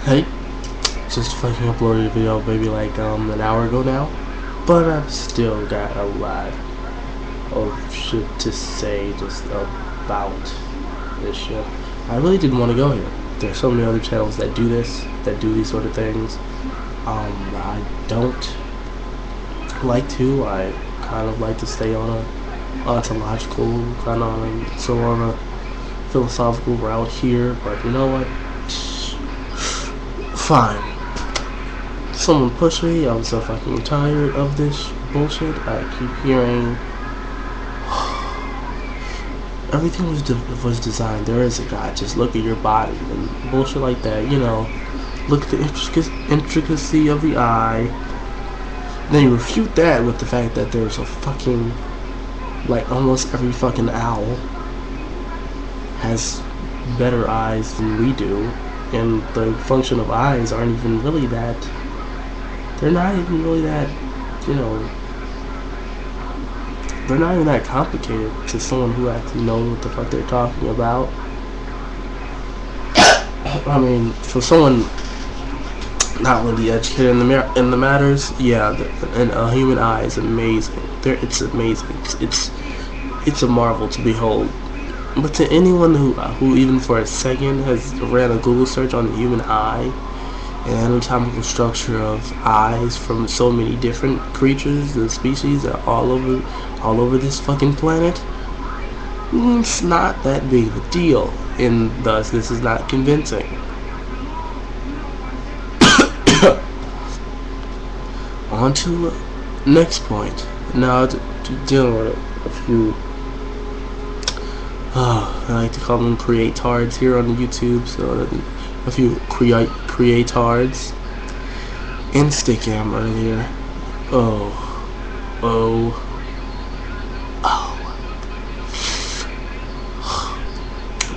Hey, just fucking uploaded a video maybe like an hour ago now, but I've still got a lot of shit to say just about this shit. I really didn't want to go here. There's so many other channels that do this, that do these sort of things. I don't like to. I kind of like to stay on a ontological, kind of on a philosophical route here, but you know what? Fine. Someone push me. I'm so fucking tired of this bullshit. I keep hearing everything was designed. There is a God. Just look at your body and bullshit like that. You know, look at the intricacy of the eye. Then you refute that with the fact that there's a fucking, like, almost every fucking owl has better eyes than we do. And the function of eyes aren't even really that, they're not even really that, you know, they're not even that complicated to someone who actually knows what the fuck they're talking about. I mean, for someone not really educated in the matters, yeah, and a human eye is amazing. It's amazing. It's a marvel to behold. But to anyone who even for a second has ran a Google search on the human eye and anatomical structure of eyes from so many different creatures and species that are all over this fucking planet, it's not that big of a deal, and thus this is not convincing. On to next point. Now, dealing with a few, I like to call them creatards here on the YouTube, so a few creatards. Instagram earlier.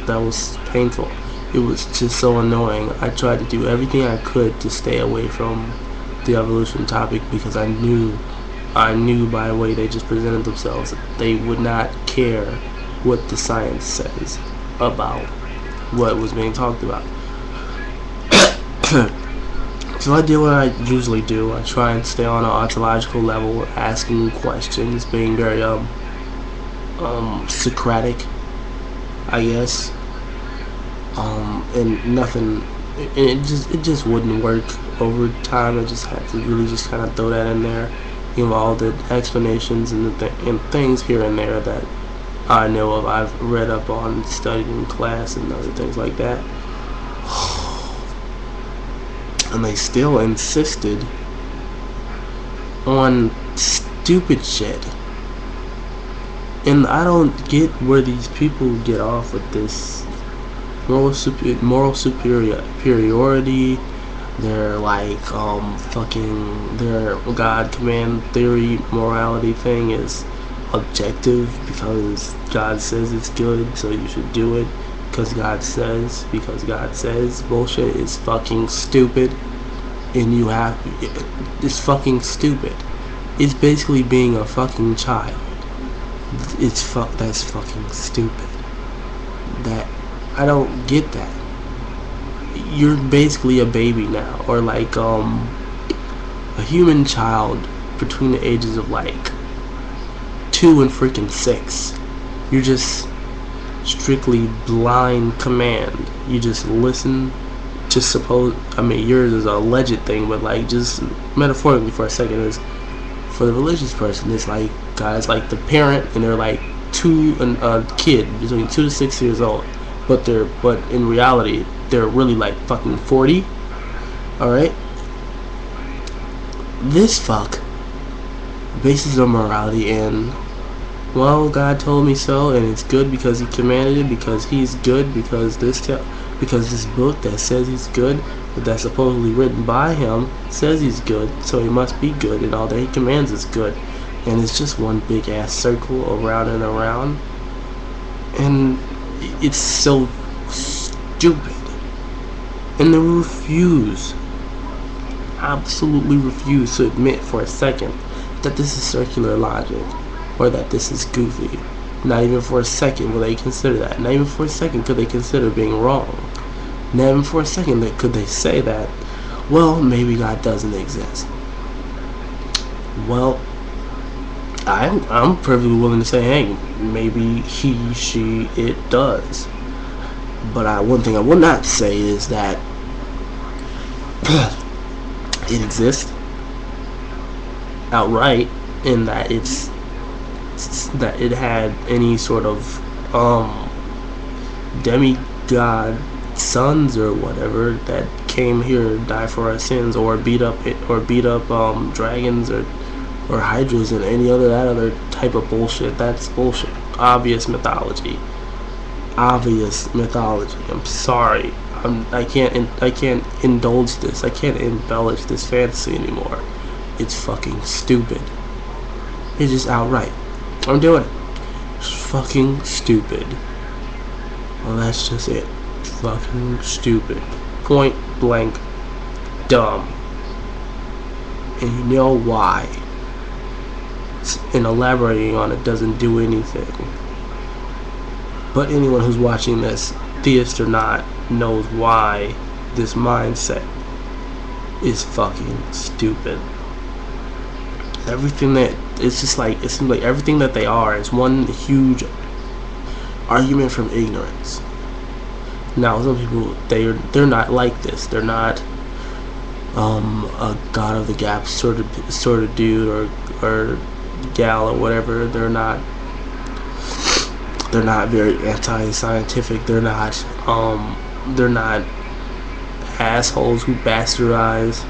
That was painful. It was just so annoying. I tried to do everything I could to stay away from the evolution topic because I knew by the way they just presented themselves that they would not care what the science says about what was being talked about. So I do what I usually do. I try and stay on an ontological level, asking questions, being very Socratic, I guess. And nothing. It just wouldn't work over time. I just had to really just kind of throw that in there, give all the explanations and things here and there that I know of. I've read up on, studied in class, and other things like that. And they still insisted on stupid shit. And I don't get where these people get off with this moral superiority. They're like their God command theory morality thing is objective because God says it's good, so you should do it because God says bullshit is fucking stupid, and it's fucking stupid. It's basically being a fucking child. That's fucking stupid. That I don't get that. You're basically a baby now, or like a human child between the ages of like 2 and freaking 6. You're just strictly blind command. You just listen. Just suppose, I mean, yours is a alleged thing, but like just metaphorically for a second, is for the religious person, it's like guys like the parent, and they're like a kid between 2 to 6 years old, but in reality they're really like fucking 40. All right, this fuck bases on morality and, well, God told me so, and it's good because He commanded it, because He's good, because this book that says He's good, but that's supposedly written by Him, says He's good, so He must be good, and all that He commands is good. And it's just one big ass circle around and around, and it's so stupid. And they absolutely refuse to admit for a second that this is circular logic, or that this is goofy. Not even for a second will they consider that. Not even for a second could they consider being wrong. Never for a second could they say that, well, maybe God doesn't exist. Well, I'm perfectly willing to say, hey, maybe he, she, it does. But one thing I will not say is that it exists outright, in that that it had any sort of demigod sons or whatever that came here to die for our sins, or beat up dragons or hydras and any that other type of bullshit. That's bullshit. Obvious mythology. I'm sorry. I can't indulge this. I can't embellish this fantasy anymore. It's fucking stupid. It's just outright. I'm doing it. It's fucking stupid. Well, that's just it. Fucking stupid. Point blank dumb. And you know why. And elaborating on it doesn't do anything. But anyone who's watching this, theist or not, knows why this mindset is fucking stupid. Everything that it seems like everything that they are is one huge argument from ignorance. Now, some people they're not like this. They're not a God of the Gap sort of dude or gal or whatever. They're not very anti-scientific. They're not assholes who bastardize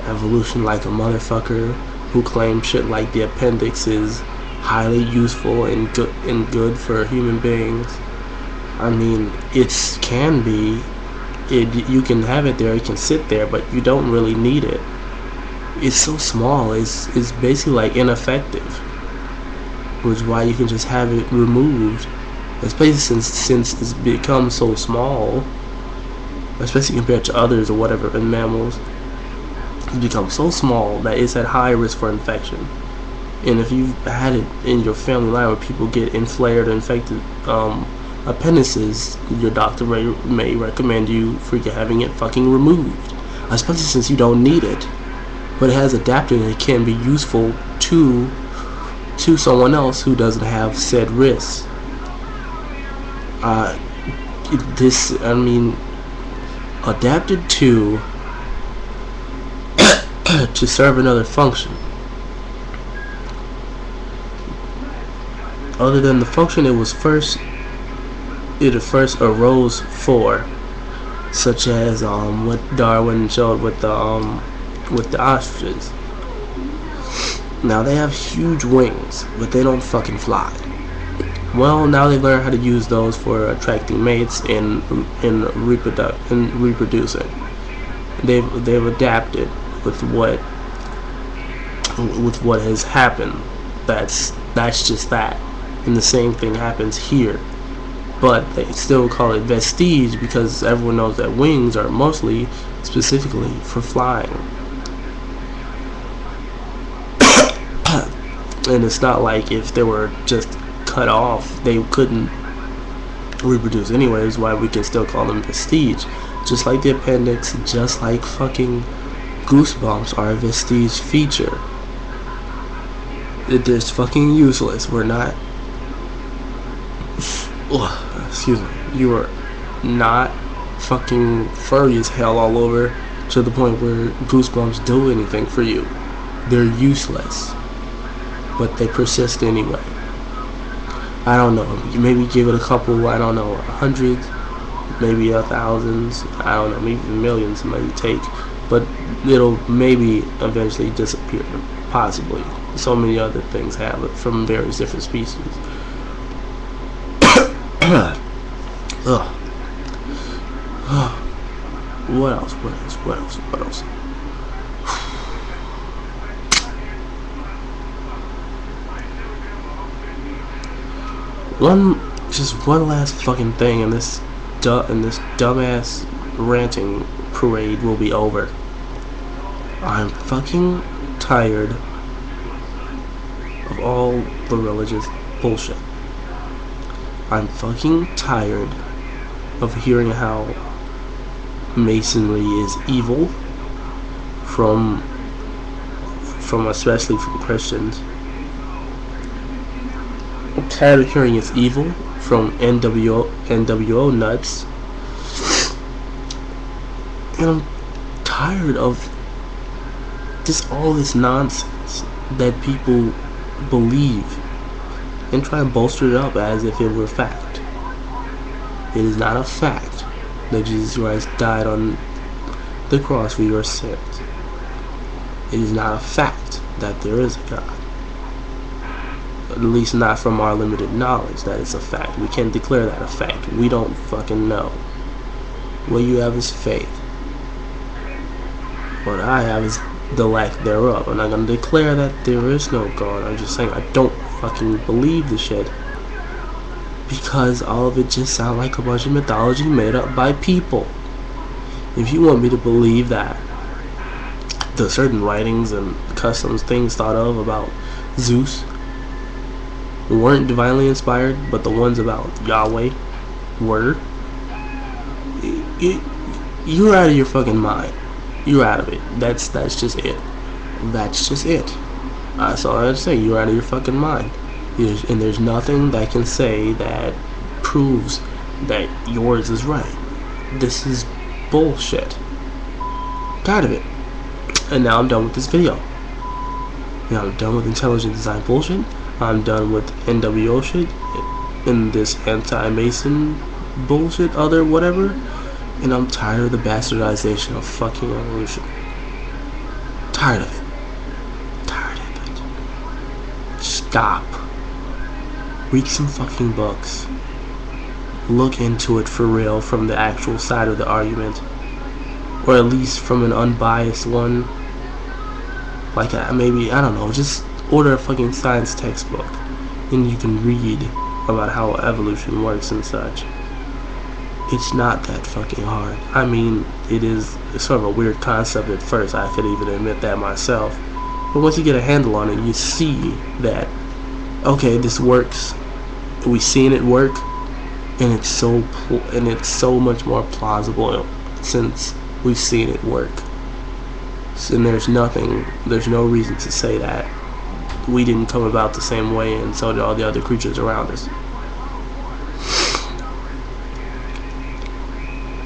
evolution like a motherfucker, who claim shit like the appendix is highly useful and good for human beings. I mean, it can be. You can have it there, it can sit there, but you don't really need it. It's so small. It's basically like ineffective, which is why you can just have it removed. Especially since it's become so small, especially compared to others or whatever in mammals, it's become so small that it's at high risk for infection. And if you've had it in your family line where people get inflated or infected appendices, your doctor may recommend you for having it fucking removed, especially since you don't need it. But it has adapted and it can be useful to someone else who doesn't have said risks. Adapted to serve another function other than the function it first arose for, such as what Darwin showed with the ostriches. Now they have huge wings, but they don't fucking fly. Well, now they've learned how to use those for attracting mates and reproducing. They've adapted with what has happened. That's just that. And the same thing happens here. But they still call it vestige because everyone knows that wings are mostly specifically for flying. And it's not like if they were just cut off, they couldn't reproduce anyways. Why we can still call them vestige, just like the appendix, just like fucking goosebumps are a vestige feature. They're just fucking useless. We're not. Excuse me. You are not fucking furry as hell all over to the point where goosebumps do anything for you. They're useless, but they persist anyway. I don't know, maybe give it a couple, I don't know, hundreds, maybe thousands, I don't know, maybe millions it might take, but it'll maybe eventually disappear, possibly. So many other things have it from various different species. What else? One last fucking thing, and this dumbass ranting parade will be over. I'm fucking tired of all the religious bullshit. I'm fucking tired of hearing how Masonry is evil from especially from Christians. I'm tired of hearing it's evil from NWO nuts. And I'm tired of just all this nonsense that people believe and try and bolster it up as if it were fact. It is not a fact that Jesus Christ died on the cross for your sins. It is not a fact that there is a God. At least not from our limited knowledge that it's a fact. We can't declare that a fact. We don't fucking know. What you have is faith. What I have is the lack thereof. I'm not going to declare that there is no God. I'm just saying I don't fucking believe the shit. Because all of it just sounds like a bunch of mythology made up by people. If you want me to believe that the certain writings and customs things thought of about Zeus weren't divinely inspired, but the ones about Yahweh were, you're out of your fucking mind. You're out of it. That's just it. That's just it. That's all I have to say. You're out of your fucking mind. And there's nothing that can say that proves that yours is right. This is bullshit. Tired of it. And now I'm done with this video. Now I'm done with intelligent design bullshit. I'm done with NWO shit and this anti-Mason bullshit, other whatever. And I'm tired of the bastardization of fucking evolution. Tired of it. Tired of it. Stop. Read some fucking books. Look into it for real from the actual side of the argument. Or at least from an unbiased one. Like maybe, I don't know, just order a fucking science textbook and you can read about how evolution works and such. It's not that fucking hard. I mean, it's sort of a weird concept at first. I could even admit that myself. But once you get a handle on it, you see that, okay, this works. We've seen it work, and it's so much more plausible since we've seen it work. And there's no reason to say that we didn't come about the same way, and so did all the other creatures around us.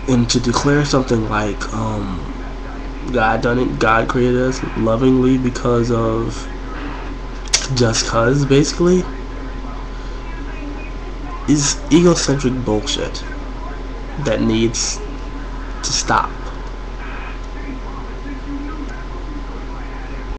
And to declare something like God done it, God created us lovingly because of just cuz, basically, is egocentric bullshit that needs to stop.